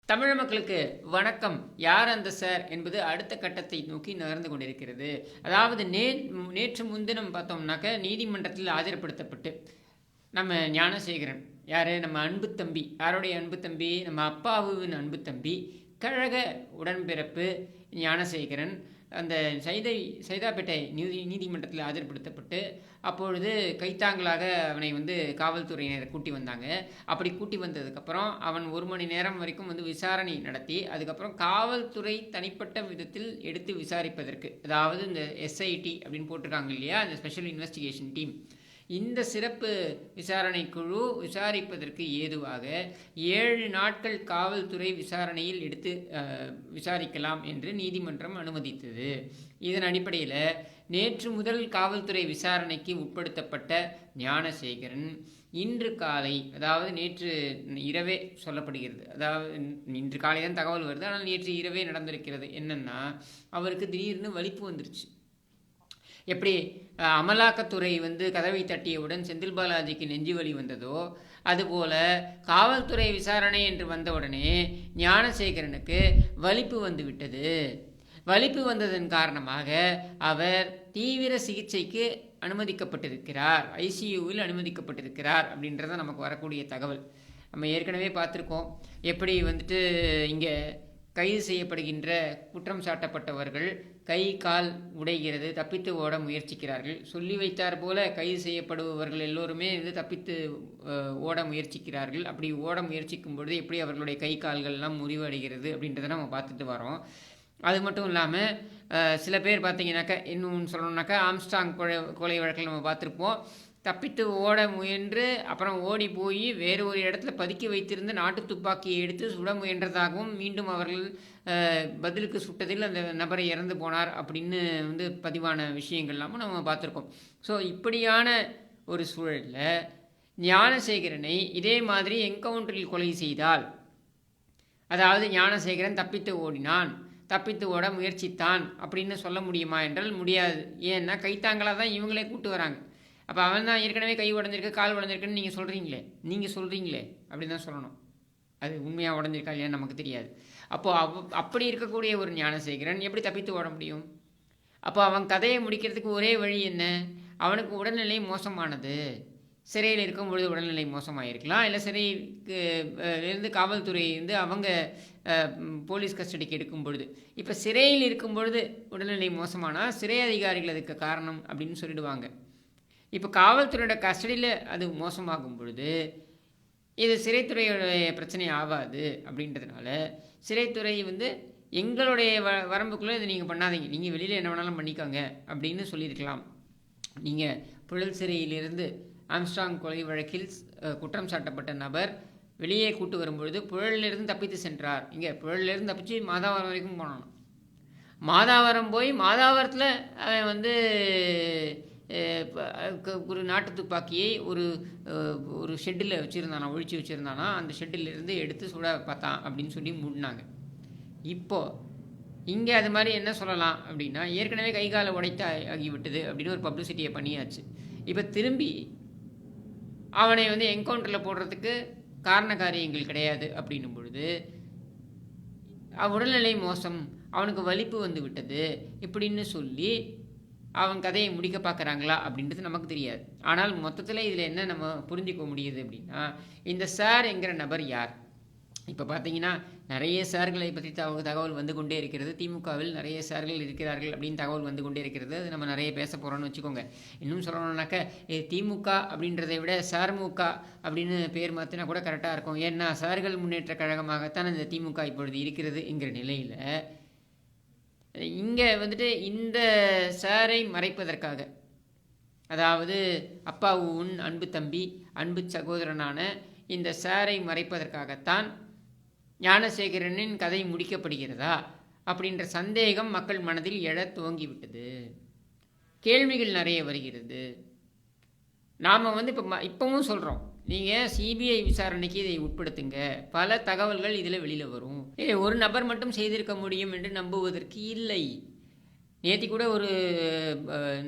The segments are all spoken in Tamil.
தமிழ் மக்களுக்கு வணக்கம். யார் அந்த சார் என்பது அடுத்த கட்டத்தை நோக்கி நகர்ந்து கொண்டிருக்கிறது. அதாவது நேற்று முன்தினம் பார்த்தோம்னாக்க நீதிமன்றத்தில் ஆஜர்படுத்தப்பட்டு நம்ம ஞானசேகரன், யார் நம்ம அன்பு தம்பி, யாருடைய அன்பு தம்பி, நம்ம அப்பாவுவின் அன்பு தம்பி, கழக உடன்பிறப்பு ஞானசேகரன் அந்த சைதாப்பேட்டை நீதிமன்றத்தில் ஆஜர்படுத்தப்பட்டு அப்பொழுது கைத்தாங்களாக அவனை காவல்துறையினர் கூட்டி வந்தாங்க. அப்படி கூட்டி வந்ததுக்கப்புறம் அவன் 1 மணி நேரம் வரைக்கும் விசாரணை நடத்தி அதுக்கப்புறம் காவல்துறை தனிப்பட்ட விதத்தில் எடுத்து விசாரிப்பதற்கு, அதாவது இந்த எஸ்ஐடி அப்படின்னு போட்டிருக்காங்க இல்லையா, இந்த ஸ்பெஷல் இன்வெஸ்டிகேஷன் டீம், இந்த சிறப்பு விசாரணை குழு விசாரிப்பதற்கு ஏதுவாக 7 நாட்கள் காவல்துறை விசாரணையில் எடுத்து விசாரிக்கலாம் என்று நீதிமன்றம் அனுமதித்தது. இதன் அடிப்படையில் நேற்று முதல் காவல்துறை விசாரணைக்கு உட்படுத்தப்பட்ட ஞானசேகரன் இன்று காலை, அதாவது நேற்று இரவே சொல்லப்படுகிறது, அதாவது இன்று காலை தான் தகவல் வருது, ஆனால் நேற்று இரவே நடந்திருக்கிறது. என்னன்னா, அவருக்கு திடீர்னு வலிப்பு வந்துருச்சு. எப்படி அமலாக்கத்துறை கதவை தட்டியவுடன் செந்தில் பாலாஜிக்கு நெஞ்சு வலி வந்ததோ, அதுபோல் காவல்துறை விசாரணை என்று வந்தவுடனே ஞானசேகரனுக்கு வலிப்பு வந்துவிட்டது. வலிப்பு வந்ததன் காரணமாக அவர் தீவிர சிகிச்சைக்கு அனுமதிக்கப்பட்டிருக்கிறார், ஐசியூவில் அனுமதிக்கப்பட்டிருக்கிறார் அப்படின்றத நமக்கு வரக்கூடிய தகவல். நம்ம ஏற்கனவே பார்த்துருக்கோம், எப்படி இங்கே கைது செய்யப்படுகின்ற குற்றம் சாட்டப்பட்டவர்கள் கை கால் உடைகிறது, தப்பித்து ஓட முயற்சிக்கிறார்கள். சொல்லி வைத்தார் போல கைது செய்யப்படுபவர்கள் எல்லோருமே தப்பித்து ஓட முயற்சிக்கிறார்கள். அப்படி ஓட முயற்சிக்கும் பொழுது எப்படி அவர்களுடைய கை கால்கள்லாம் முறிவடைகிறது அப்படின்றத நம்ம பார்த்துட்டு வரோம். அது மட்டும் இல்லாமல் சில பேர் பார்த்தீங்கன்னாக்கா, இன்னும் சொல்லணுன்னாக்கா, ஆம்ஸ்டாங் கொலை வழக்கில் நம்ம பார்த்துருப்போம். தப்பித்து ஓட முயன்று அப்புறம் ஓடி போய் வேறு ஒரு இடத்துல பதுக்கி வைத்திருந்த நாட்டு துப்பாக்கியை எடுத்து சுட முயன்றதாகவும், மீண்டும் அவர்கள் பதிலுக்கு சுட்டதில் அந்த நபரை இறந்து போனார் அப்படின்னு பதிவான விஷயங்கள்லாமும் நம்ம பார்த்துருக்கோம். ஸோ இப்படியான ஒரு சூழலில் ஞானசேகரனை இதே மாதிரி என்கவுண்டரில் கொலை செய்தால், அதாவது ஞானசேகரன் தப்பித்து ஓடினான், தப்பித்து ஓட முயற்சித்தான் அப்படின்னு சொல்ல முடியுமா என்றால் முடியாது. ஏன்னா கைத்தாங்களாக தான் இவங்களே கூட்டு வராங்க. அப்போ அவன் தான் ஏற்கனவே கை உடஞ்சிருக்கு, கால் உடஞ்சிருக்குன்னு நீங்கள் சொல்கிறீங்களே அப்படி தான் சொல்லணும். அது உண்மையாக உடஞ்சிருக்கா இல்லையான்னு நமக்கு தெரியாது. அப்போது அப்படி இருக்கக்கூடிய ஒரு ஞானசேகரன் எப்படி தப்பித்து ஓட முடியும்? அப்போ அவன் கதையை முடிக்கிறதுக்கு ஒரே வழி என்ன? அவனுக்கு உடல்நிலை மோசமானது, சிறையில் இருக்கும் பொழுது உடல்நிலை மோசமாயிருக்கலாம், இல்லை சிறைக்கு இருந்து காவல்துறை அவங்க போலீஸ் கஸ்டடிக்கு எடுக்கும் பொழுது, இப்போ சிறையில் இருக்கும் பொழுது உடல்நிலை மோசமானால் சிறை அதிகாரிகள் அதுக்கு காரணம் அப்படின்னு சொல்லிடுவாங்க. இப்போ காவல்துறையோட கஸ்டடியில் அது மோசமாகும் பொழுது இது சிறைத்துறையோடைய பிரச்சனை ஆகாது. அப்படின்றதுனால சிறைத்துறை எங்களுடைய வரம்புக்குள்ளே இதை நீங்கள் பண்ணாதீங்க, நீங்கள் வெளியில் என்ன வேணாலும் பண்ணிக்கோங்க அப்படின்னு சொல்லியிருக்கலாம். நீங்கள் புழல் சிறையிலிருந்து ஆம்ஸ்டாங் கொலை வழக்கில் குற்றம் சாட்டப்பட்ட நபர் வெளியே கூட்டு வரும்பொழுது புழலிலிருந்து தப்பித்து சென்றார். இங்கே புழலிலிருந்து தப்பிச்சு மாதாவரம் வரைக்கும் போனான். மாதாவரம் போய் மாதாவரத்தில் அவன் ஒரு நாட்டு துப்பாக்கியை ஒரு ஷெட்டில் வச்சுருந்தானா, ஒழிச்சு வச்சுருந்தானா, அந்த ஷெட்டிலிருந்து எடுத்து சுட பார்த்தான் அப்படின்னு சொல்லி மூடினாங்க. இப்போது இங்கே அது மாதிரி என்ன சொல்லலாம் அப்படின்னா, ஏற்கனவே கை காலை உடைத்து ஆகிவிட்டது அப்படின்னு ஒரு பப்ளிசிட்டியை பண்ணியாச்சு. இப்போ திரும்பி அவனை என்கவுண்டரில் போடுறதுக்கு காரண காரியங்கள் கிடையாது அப்படின்னும் பொழுது, உடல்நிலை மோசம், அவனுக்கு வலிப்பு வந்து விட்டது இப்படின்னு சொல்லி அவன் கதையை முடிக்க பார்க்குறாங்களா அப்படின்றது நமக்கு தெரியாது. ஆனால் மொத்தத்தில் இதில் என்ன நம்ம புரிஞ்சிக்க முடியுது அப்படின்னா, இந்த சார் என்கிற நபர் யார்? இப்போ பார்த்தீங்கன்னா நிறைய சார்களை பற்றி தகவல் வந்து கொண்டே இருக்கிறது. திமுகவில் நிறைய சார்கள் இருக்கிறார்கள் அப்படின்னு தகவல் வந்து கொண்டே இருக்கிறது. அது நம்ம நிறைய பேச போகிறோன்னு வச்சுக்கோங்க. இன்னும் சொல்லணும்னாக்க திமுக அப்படின்றதை விட சார்முக அப்படின்னு பேர் மாற்றினா கூட கரெக்டாக இருக்கும். ஏன்னா சார்கள் முன்னேற்ற கழகமாகத்தான் இந்த திமுக இப்பொழுது இருக்கிறது என்கிற நிலையில் இங்கே இந்த சாரை மறைப்பதற்காக, அதாவது அப்பாவுன் அன்பு தம்பி, அன்பு சகோதரனான இந்த சாரை மறைப்பதற்காகத்தான் ஞானசேகரனின் கதை முடிக்கப்படுகிறதா அப்படின்ற சந்தேகம் மக்கள் மனதில் எழத் துவங்கிவிட்டது. கேள்விகள் நிறைய வருகிறது. நாம் இப்போவும் சொல்கிறோம், நீங்கள் சிபிஐ விசாரணைக்கு இதை உட்படுத்துங்க, பல தகவல்கள் இதில் வெளியில் வரும். ஒரு நபர் மட்டும் செய்திருக்க முடியும் என்று நம்புவதற்கு இல்லை. நேற்று கூட ஒரு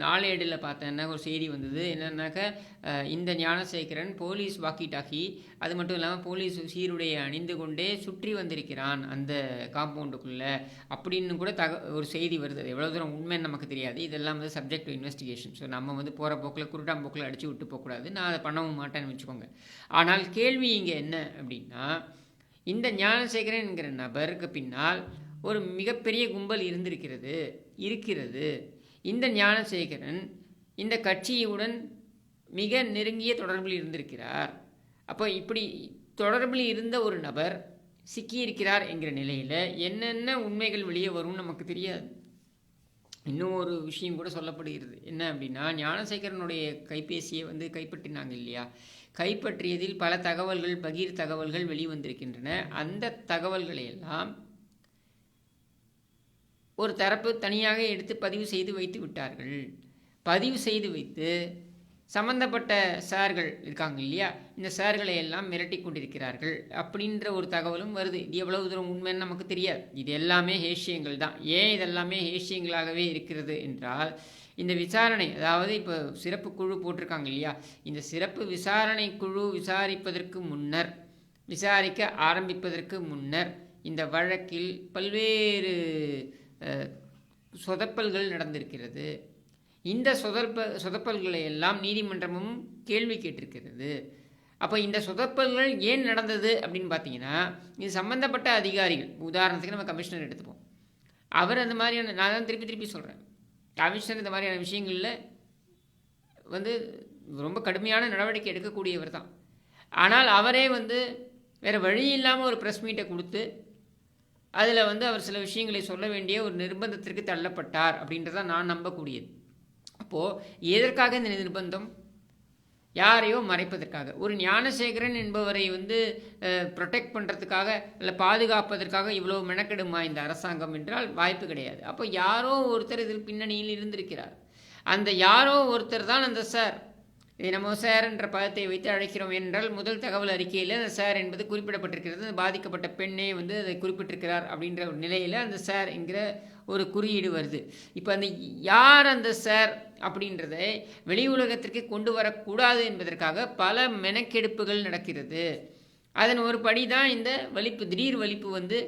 நாளேடில் பார்த்தேன்னா ஒரு செய்தி வந்தது என்னன்னாக்கா, இந்த ஞானசேகரன் போலீஸ் வாக்கி டாக்கி, அது மட்டும் இல்லாமல் போலீஸ் சீருடையை அணிந்து கொண்டே சுற்றி வந்திருக்கிறான் அந்த காம்பவுண்டுக்குள்ளே அப்படின்னு கூட ஒரு செய்தி வருது. அது எவ்வளோ தூரம் உண்மைன்னு நமக்கு தெரியாது. இதெல்லாம் வந்து சப்ஜெக்ட் டு இன்வெஸ்டிகேஷன். ஸோ நம்ம வந்து போகிற போக்கில் குருட்டாம்போக்கில் அடித்து விட்டு போகக்கூடாது. நான் அதை பண்ணவும் மாட்டேன்னு வச்சுக்கோங்க. ஆனால் கேள்வி இங்கே என்ன அப்படின்னா, இந்த ஞானசேகரன் என்கிற நபருக்கு பின்னால் ஒரு மிகப்பெரிய கும்பல் இருக்கிறது. இந்த ஞானசேகரன் இந்த கட்சியுடன் மிக நெருங்கிய தொடர்பில் இருந்திருக்கிறார். அப்போ இப்படி தொடர்பில் இருந்த ஒரு நபர் சிக்கியிருக்கிறார் என்கிற நிலையில் என்னென்ன உண்மைகள் வெளியே வரும்னு நமக்கு தெரியாது. இன்னும் ஒரு விஷயம் கூட சொல்லப்படுகிறது. என்ன அப்படின்னா, ஞானசேகரனுடைய கைபேசியை வந்து கைப்பற்றினாங்க இல்லையா, கைப்பற்றியதில் பல தகவல்கள், பகீர் தகவல்கள் வெளிவந்திருக்கின்றன. அந்த தகவல்களை எல்லாம் ஒரு தரப்பு தனியாக எடுத்து பதிவு செய்து வைத்து விட்டார்கள். பதிவு செய்து வைத்து சம்பந்தப்பட்ட சார்கள் இருக்காங்க இல்லையா, இந்த சார்களை எல்லாம் மிரட்டி கொண்டிருக்கிறார்கள் அப்படின்ற ஒரு தகவலும் வருது. இது எவ்வளவு தூரம் உண்மைன்னு நமக்கு தெரியாது. இது எல்லாமே ஹேஷியங்கள் தான். ஏன் இதெல்லாமே ஹேஷியங்களாகவே இருக்கிறது என்றால், இந்த விசாரணை, அதாவது இப்போ சிறப்பு குழு போட்டிருக்காங்க இல்லையா, இந்த சிறப்பு விசாரணை குழு விசாரிக்க ஆரம்பிப்பதற்கு முன்னர் இந்த வழக்கில் பல்வேறு சொதப்பல்கள் நடந்திருக்கிறது. இந்த சொதப்பல்களை எல்லாம் நீதிமன்றமும் கேள்வி கேட்டிருக்கிறது. அப்போ இந்த சொதப்பல்கள் ஏன் நடந்தது அப்படின்னு பார்த்தீங்கன்னா, இது சம்பந்தப்பட்ட அதிகாரிகள், உதாரணத்துக்கு நம்ம கமிஷனர் எடுத்துப்போம். அவர் அந்த மாதிரியான, நான் தான் திருப்பி சொல்கிறேன், கமிஷனர் இந்த மாதிரியான விஷயங்களில் வந்து ரொம்ப கடுமையான நடவடிக்கை எடுக்கக்கூடியவர் தான். ஆனால் அவரே வந்து வேறு வழி இல்லாமல் ஒரு ப்ரெஸ் மீட்டை கொடுத்து அதில் வந்து அவர் சில விஷயங்களை சொல்ல வேண்டிய ஒரு நிர்பந்தத்திற்கு தள்ளப்பட்டார் அப்படின்றத நான் நம்பக்கூடியது. அப்போது எதற்காக இந்த நிர்பந்தம்? யாரையோ மறைப்பதற்காக. ஒரு ஞானசேகரன் என்பவரை வந்து ப்ரொடெக்ட் பண்ணுறதுக்காக இல்லை பாதுகாப்பதற்காக இவ்வளோ மெனக்கெடுமா இந்த அரசாங்கம் என்றால் வாய்ப்பு கிடையாது. அப்போ யாரோ ஒருத்தர் இதில் பின்னணியில் இருந்திருக்கிறார். அந்த யாரோ ஒருத்தர் தான் அந்த சார். இதை நம்ம சார் என்ற பதத்தை வைத்து அழைக்கிறோம் என்றால், முதல் தகவல் அறிக்கையில் அந்த சார் என்பது குறிப்பிடப்பட்டிருக்கிறது. அந்த பாதிக்கப்பட்ட பெண்ணே வந்து அதை குறிப்பிட்டிருக்கிறார் அப்படின்ற ஒரு நிலையில் அந்த சார் என்கிற ஒரு குறியீடு வருது. இப்போ அந்த யார் அந்த சார் அப்படின்றதை வெளி உலகத்திற்கு கொண்டு வரக்கூடாது என்பதற்காக பல மெனக்கெடுப்புகள் நடக்கிறது. அதன் ஒரு படி தான் இந்த திடீர் வலிப்பு வந்து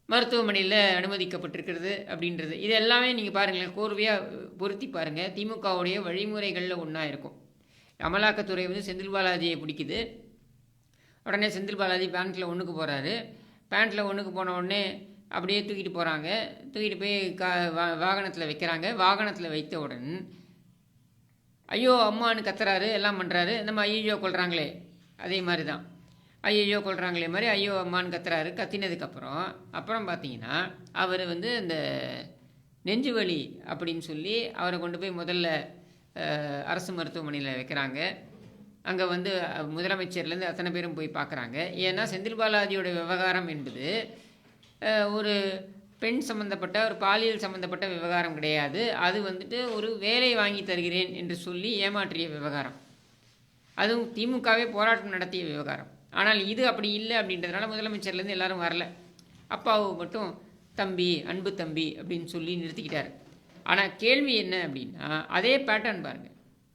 மருத்துவமனையில் அனுமதிக்கப்பட்டிருக்கிறது அப்படின்றது. இது எல்லாமே நீங்கள் பாருங்களேன், கோர்வையாக பொருத்தி பாருங்கள். திமுகவுடைய வழிமுறைகளில் ஒன்றா இருக்கும். அமலாக்கத்துறை வந்து செந்தில் பாலாஜியை பிடிக்குது. உடனே செந்தில் பாலாஜி பேண்ட்டில் ஒன்றுக்கு போகிறாரு. பேண்ட்டில் ஒன்றுக்கு போன உடனே அப்படியே தூக்கிட்டு போகிறாங்க. தூக்கிட்டு போய் வாகனத்தில் வைக்கிறாங்க. வாகனத்தில் வைத்தவுடன் ஐயோ அம்மானு கத்துறாரு, எல்லாம் பண்ணுறாரு. நம்ம ஐயோ கொள்கிறாங்களே அதே மாதிரி தான். ஐயோ கொள்கிறாங்களே மாதிரி ஐயோ அம்மான்னு கத்துறாரு. அப்புறம் பார்த்தீங்கன்னா அவர் வந்து இந்த நெஞ்சு வலி அப்படின்னு சொல்லி அவரை கொண்டு போய் முதல்ல அரசு மருத்துவமனையில் வைக்கிறாங்க. அங்கே வந்து முதலமைச்சர்லேருந்து அத்தனை பேரும் போய் பார்க்குறாங்க. ஏன்னா செந்தில் பாலாஜியோட விவகாரம் என்பது ஒரு பெண் சம்மந்தப்பட்ட, ஒரு பாலியல் சம்மந்தப்பட்ட விவகாரம் கிடையாது. அது வந்துட்டு ஒரு வேலை வாங்கி தருகிறேன் என்று சொல்லி ஏமாற்றிய விவகாரம். அதுவும் திமுகவே போராட்டம் நடத்திய விவகாரம். ஆனால் இது அப்படி இல்லை அப்படின்றதுனால முதலமைச்சர்லேருந்து எல்லாரும் வரல. அப்பாவு மட்டும் தம்பி, அன்பு தம்பி அப்படின்னு சொல்லி நிறுத்திக்கிட்டார். ஆனால் கேள்வி என்ன அப்படின்னா, அதே பேட்டர்ன் பாருங்கள்.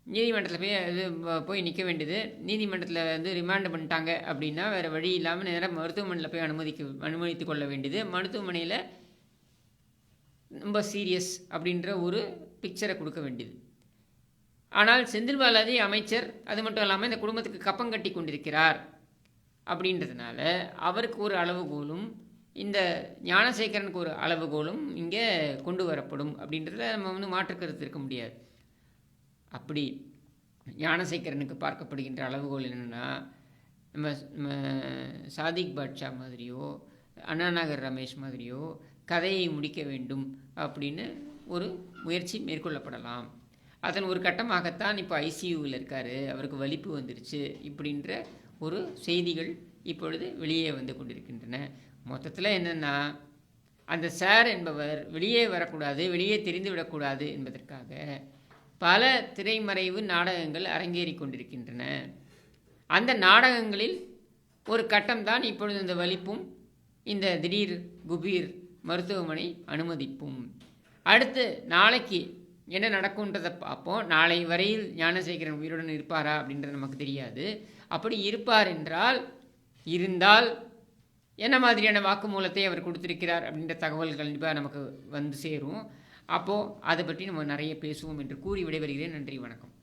நீதிமன்றத்தில் போய் நிற்க வேண்டியது, நீதிமன்றத்தில் வந்து ரிமாண்டு பண்ணிட்டாங்க அப்படின்னா வேறு வழி இல்லாமல் நேராக மருத்துவமனையில் போய் அனுமதித்து கொள்ள வேண்டியது. மருத்துவமனையில் ரொம்ப சீரியஸ் அப்படின்ற ஒரு பிக்சரை கொடுக்க வேண்டியது. ஆனால் செந்தில் பாலாஜி அமைச்சர், அது மட்டும் இல்லாமல் இந்த குடும்பத்துக்கு கப்பம் கட்டி கொண்டிருக்கிறார் அப்படின்றதுனால அவருக்கு ஒரு அளவுகோலும், இந்த ஞானசேகரனுக்கு ஒரு அளவுகோலும் இங்கே கொண்டு வரப்படும் அப்படின்றத நம்ம வந்து மாற்றுக்கருத்து இருக்க முடியாது. அப்படி ஞானசேகரனுக்கு பார்க்கப்படுகின்ற அளவுகோல் என்னென்னா, நம்ம சாதிக் பாட்ஷா மாதிரியோ அண்ணாநகர் ரமேஷ் மாதிரியோ கதையை முடிக்க வேண்டும் அப்படின்னு ஒரு முயற்சி மேற்கொள்ளப்படலாம். அதன் ஒரு கட்டமாகத்தான் இப்போ ஐசியூவில் இருக்கார், அவருக்கு வலிப்பு வந்துருச்சு இப்படின்ற ஒரு செய்திகள் இப்பொழுது வெளியே வந்து கொண்டிருக்கின்றன. மொத்தத்தில் என்னென்னா, அந்த சார் என்பவர் வெளியே வரக்கூடாது, வெளியே தெரிந்துவிடக்கூடாது என்பதற்காக பல திரைமறைவு நாடகங்கள் அரங்கேறி கொண்டிருக்கின்றன. அந்த நாடகங்களில் ஒரு கட்டம்தான் இப்பொழுது இந்த வலிப்பும் இந்த திடீர் குபீர் மருத்துவமனை அனுமதிப்பும். அடுத்து நாளைக்கு என்ன நடக்கும்ன்றதை பார்ப்போம். நாளை வரையில் ஞானசேகரன் உயிருடன் இருப்பாரா அப்படின்றது நமக்கு தெரியாது. அப்படி இருப்பார் என்றால், இருந்தால் என்ன மாதிரியான வாக்குமூலத்தை அவர் கொடுத்திருக்கிறார் அப்படின்ற தகவல்கள் கண்டிப்பாக நமக்கு வந்து சேரும். அப்போது அதை பற்றி நம்ம நிறைய பேசுவோம் என்று கூறி விடைபெறுகிறேன். நன்றி, வணக்கம்.